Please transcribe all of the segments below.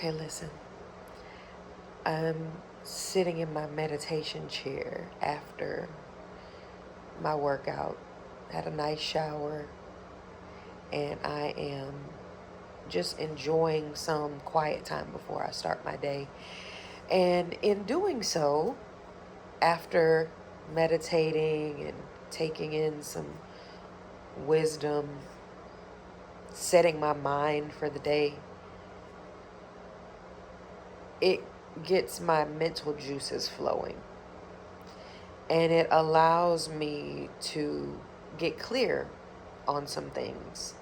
Okay, listen. I'm sitting in my meditation chair after my workout. Had a nice shower, and I am just enjoying some quiet time before I start my day. And in doing so, after meditating and taking in some wisdom, setting my mind for the day, it gets my mental juices flowing. And it allows me to get clear on some things.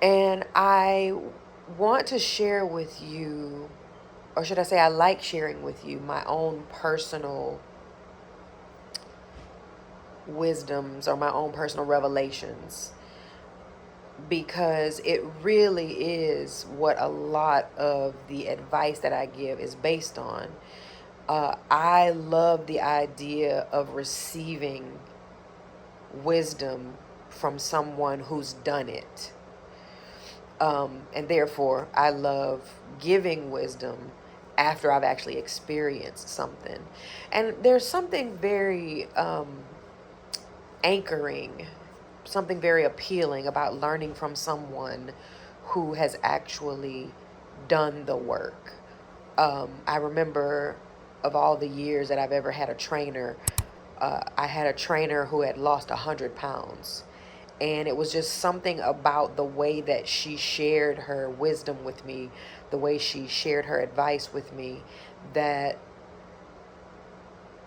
And I want to share with you, or should I say, I like sharing with you my own personal wisdoms or my own personal revelations, because it really is what a lot of the advice that I give is based on. I love the idea of receiving wisdom from someone who's done it. And therefore, I love giving wisdom after I've actually experienced something. And there's something very anchoring, something very appealing about learning from someone who has actually done the work. I remember, of all the years that I've ever had a trainer, I had a trainer who had lost 100 pounds. And it was just something about the way that she shared her wisdom with me, the way she shared her advice with me, that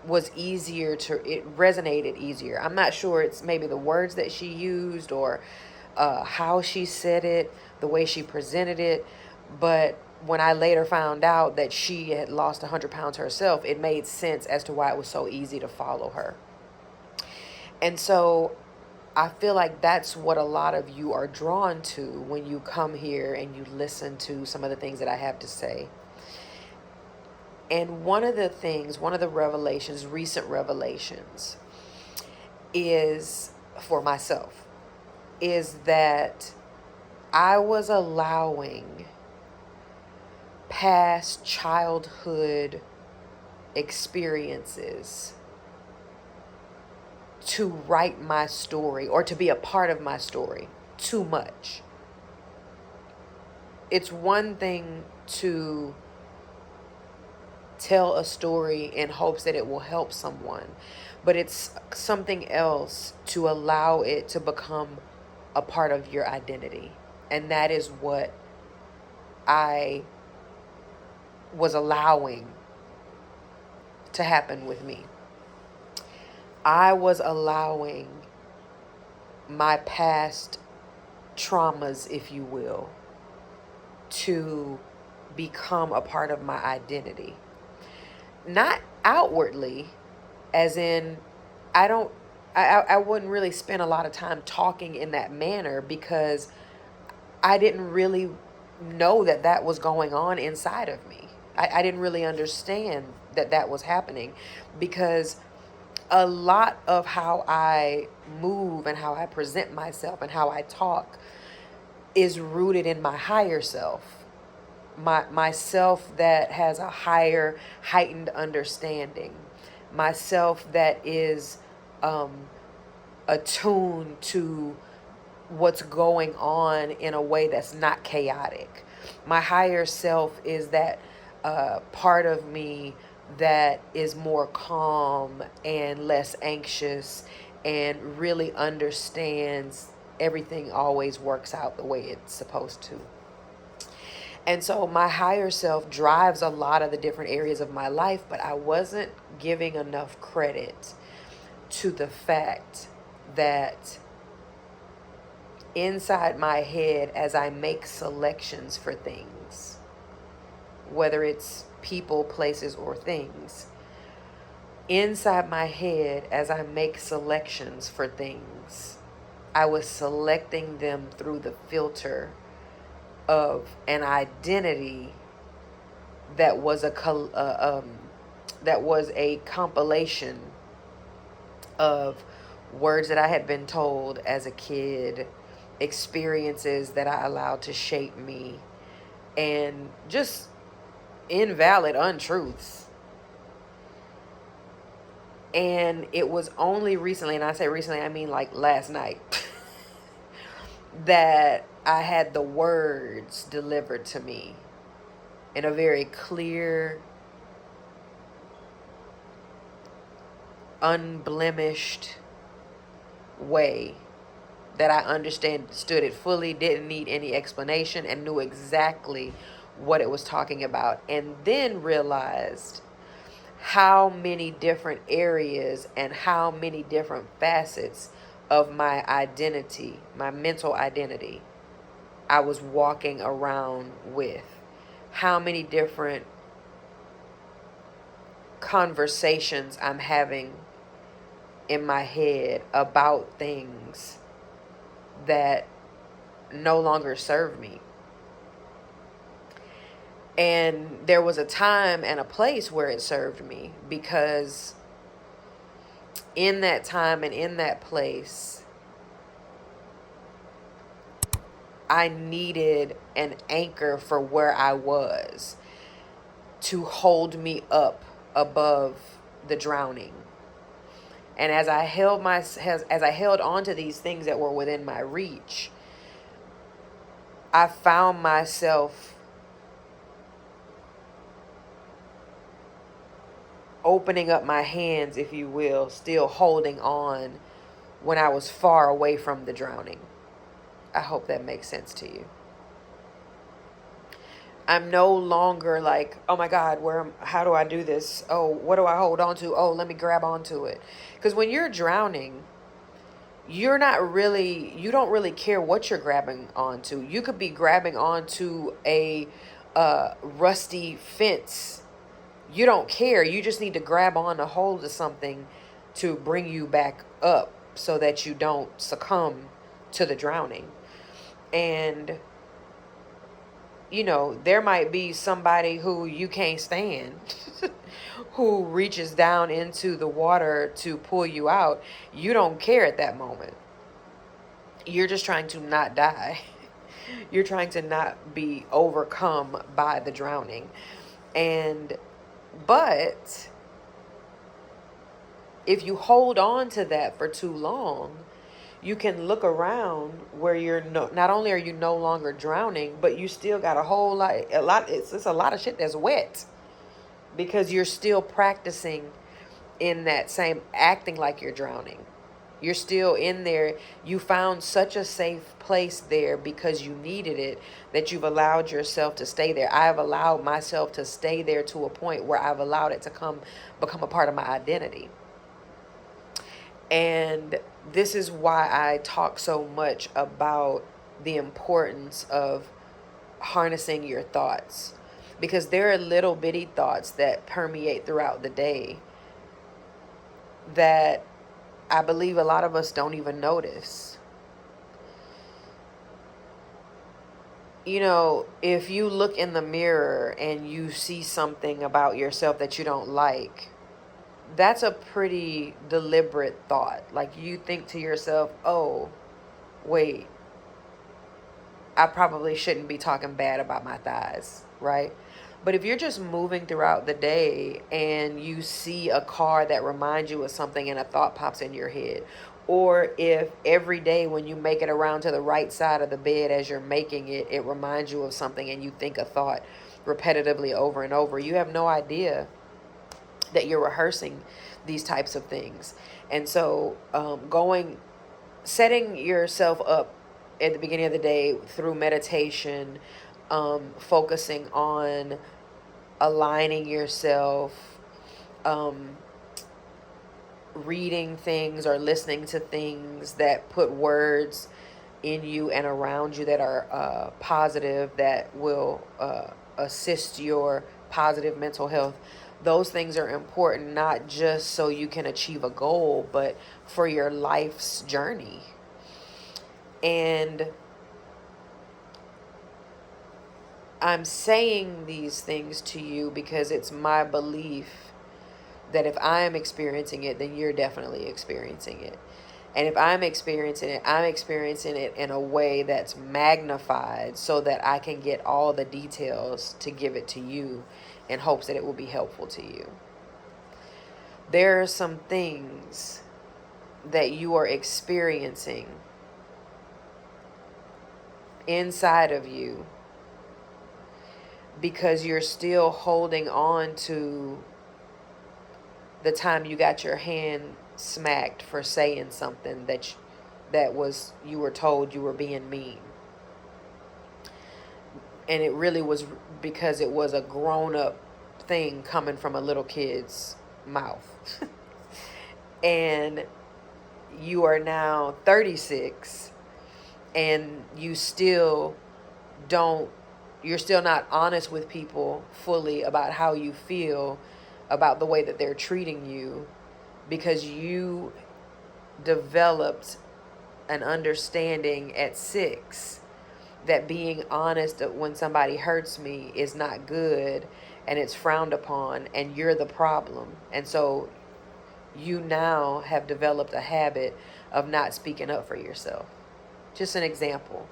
was easier it resonated easier. I'm not sure it's maybe the words that she used or how she said it, the way she presented it. But when I later found out that she had lost 100 pounds herself, it made sense as to why it was so easy to follow her. And so I feel like that's what a lot of you are drawn to when you come here and you listen to some of the things that I have to say. And one of the revelations, recent revelations, is for myself, is that I was allowing past childhood experiences to write my story or to be a part of my story too much. It's one thing to tell a story in hopes that it will help someone, but it's something else to allow it to become a part of your identity. And that is what I was allowing to happen with me. I was allowing my past traumas, if you will, to become a part of my identity. Not outwardly, as in, I wouldn't really spend a lot of time talking in that manner because I didn't really know that that was going on inside of me. I didn't really understand that that was happening, because a lot of how I move and how I present myself and how I talk is rooted in my higher self, myself that has a higher heightened understanding, myself that is attuned to what's going on in a way that's not chaotic. My higher self is that part of me that is more calm and less anxious and really understands everything always works out the way it's supposed to. And so my higher self drives a lot of the different areas of my life, but I wasn't giving enough credit to the fact that inside my head, as I make selections for things, whether it's people, places, or things, inside my head, as I make selections for things, I was selecting them through the filter of an identity that was a compilation of words that I had been told as a kid, experiences that I allowed to shape me, and just invalid untruths. And it was only recently, and I say recently, I mean like last night, that I had the words delivered to me in a very clear, unblemished way that I understood it fully, didn't need any explanation, and knew exactly what it was talking about. And then realized how many different areas and how many different facets of my identity, my mental identity, I was walking around with. How many different conversations I'm having in my head about things that no longer serve me. And there was a time and a place where it served me, because in that time and in that place, I needed an anchor for where I was to hold me up above the drowning. And as I held on to these things that were within my reach, I found myself opening up my hands, if you will, still holding on when I was far away from the drowning. I hope that makes sense to you. I'm no longer like, oh my God, how do I do this? Oh, what do I hold on to? Oh, let me grab onto it. Because when you're drowning, you don't really care what you're grabbing onto. You could be grabbing onto a rusty fence. You don't care. You just need to grab on a hold of something to bring you back up so that you don't succumb to the drowning. And there might be somebody who you can't stand who reaches down into the water to pull you out. You don't care at that moment. You're just trying to not die. You're trying to not be overcome by the drowning. But if you hold on to that for too long, you can look around where not only are you no longer drowning, but you still got it's a lot of shit that's wet, because you're still practicing in that same acting like you're drowning. You're still in there. You found such a safe place there because you needed it, that you've allowed yourself to stay there. I've allowed myself to stay there to a point where I've allowed it to become a part of my identity. And this is why I talk so much about the importance of harnessing your thoughts, because there are little bitty thoughts that permeate throughout the day that I believe a lot of us don't even notice. If you look in the mirror and you see something about yourself that you don't like, that's a pretty deliberate thought. Like, you think to yourself, oh, wait, I probably shouldn't be talking bad about my thighs, right? But if you're just moving throughout the day and you see a car that reminds you of something and a thought pops in your head, or if every day when you make it around to the right side of the bed as you're making it, it reminds you of something and you think a thought repetitively over and over, you have no idea that you're rehearsing these types of things. And so setting yourself up at the beginning of the day through meditation, focusing on aligning yourself, reading things or listening to things that put words in you and around you that are positive, that will assist your positive mental health. Those things are important, not just so you can achieve a goal, but for your life's journey. And I'm saying these things to you because it's my belief that if I am experiencing it, then you're definitely experiencing it. And if I'm experiencing it in a way that's magnified so that I can get all the details to give it to you in hopes that it will be helpful to you. There are some things that you are experiencing inside of you because you're still holding on to the time you got your hand smacked for saying something that was, you were told you were being mean. And it really was because it was a grown-up thing coming from a little kid's mouth. And you are now 36 and you're still not honest with people fully about how you feel about the way that they're treating you, because you developed an understanding at 6 that being honest when somebody hurts me is not good and it's frowned upon and you're the problem. And so you now have developed a habit of not speaking up for yourself. Just an example.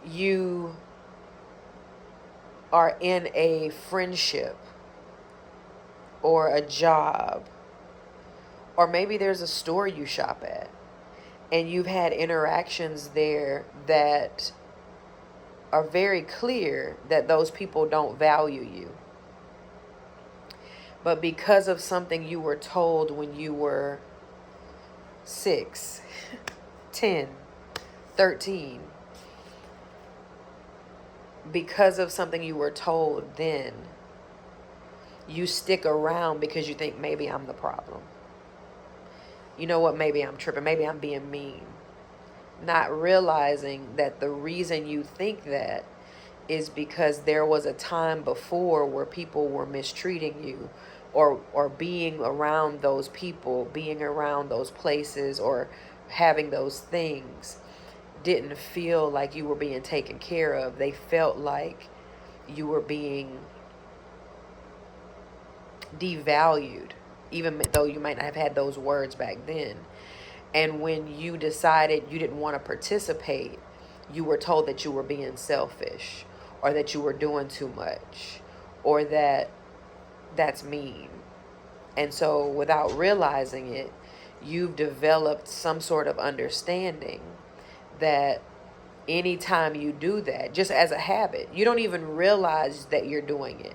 You are in a friendship or a job, or maybe there's a store you shop at, and you've had interactions there that are very clear that those people don't value you. But because of something you were told when you were 6, 10, 13, because of something you were told then, you stick around because you think maybe I'm the problem. You know what, maybe I'm tripping, maybe I'm being mean. Not realizing that the reason you think that is because there was a time before where people were mistreating you, or being around those people, being around those places, or having those things didn't feel like you were being taken care of. They felt like you were being devalued, even though you might not have had those words back then. And when you decided you didn't want to participate, you were told that you were being selfish, or that you were doing too much, or that that's mean. And so without realizing it, you've developed some sort of understanding that anytime you do that, just as a habit, you don't even realize that you're doing it.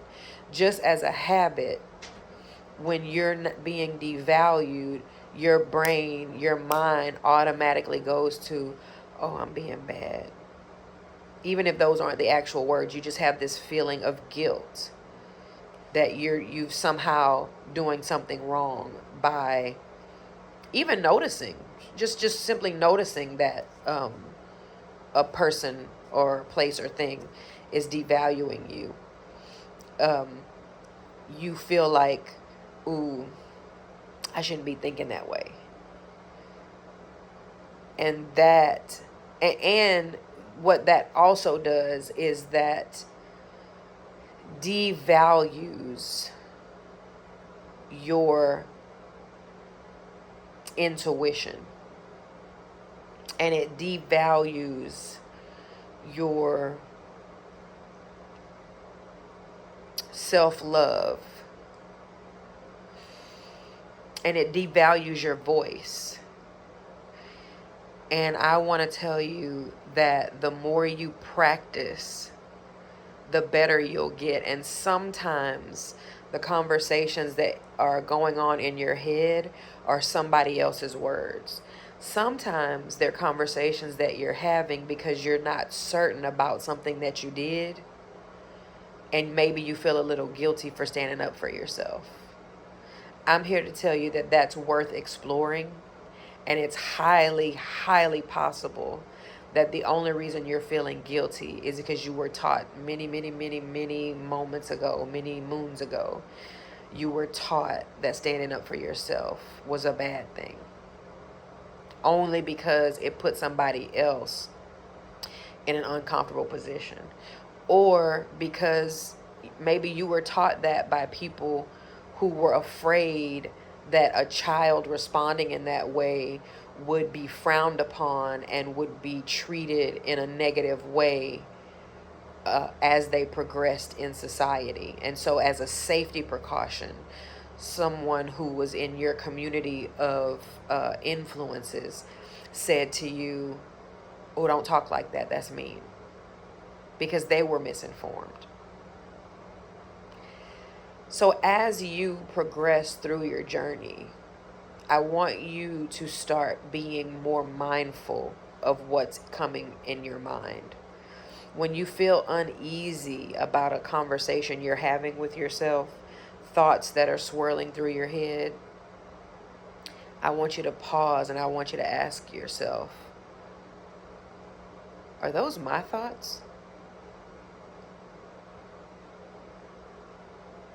Just as a habit, when you're being devalued, your brain, your mind automatically goes to, oh, I'm being bad. Even if those aren't the actual words, you just have this feeling of guilt that you've somehow doing something wrong by even noticing, just simply noticing that a person or place or thing is devaluing you. You feel like, ooh, I shouldn't be thinking that way. And what that also does is that devalues your intuition, and it devalues your self-love, and it devalues your voice. And I want to tell you that the more you practice, the better you'll get. And sometimes the conversations that are going on in your head are somebody else's words. Sometimes they're conversations that you're having because you're not certain about something that you did, and maybe you feel a little guilty for standing up for yourself. I'm here to tell you that that's worth exploring, and it's highly, highly possible that the only reason you're feeling guilty is because you were taught many, many, many, many moments ago, many moons ago, you were taught that standing up for yourself was a bad thing. Only because it put somebody else in an uncomfortable position. Or because maybe you were taught that by people who were afraid that a child responding in that way would be frowned upon and would be treated in a negative way as they progressed in society. And so, as a safety precaution, someone who was in your community of influences said to you, "Oh, don't talk like that. That's mean," because they were misinformed. So, as you progress through your journey, I want you to start being more mindful of what's coming in your mind. When you feel uneasy about a conversation you're having with yourself, thoughts that are swirling through your head, I want you to pause and I want you to ask yourself, are those my thoughts?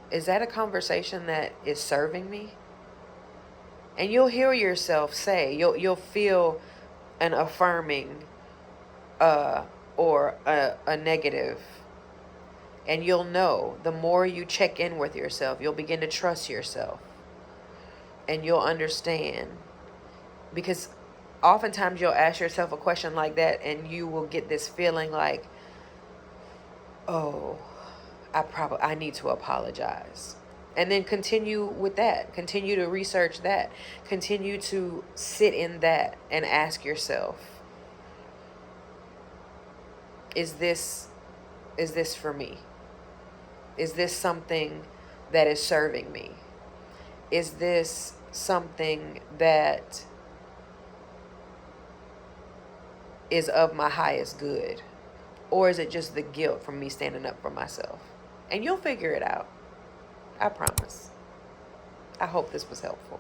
Is that a conversation that is serving me? And you'll hear yourself say, you'll feel an affirming or a negative. And you'll know the more you check in with yourself, you'll begin to trust yourself. And you'll understand. Because oftentimes you'll ask yourself a question like that and you will get this feeling like, oh, I need to apologize. And then continue with that. Continue to research that. Continue to sit in that and ask yourself, is this for me? Is this something that is serving me? Is this something that is of my highest good? Or is it just the guilt from me standing up for myself? And you'll figure it out. I promise. I hope this was helpful.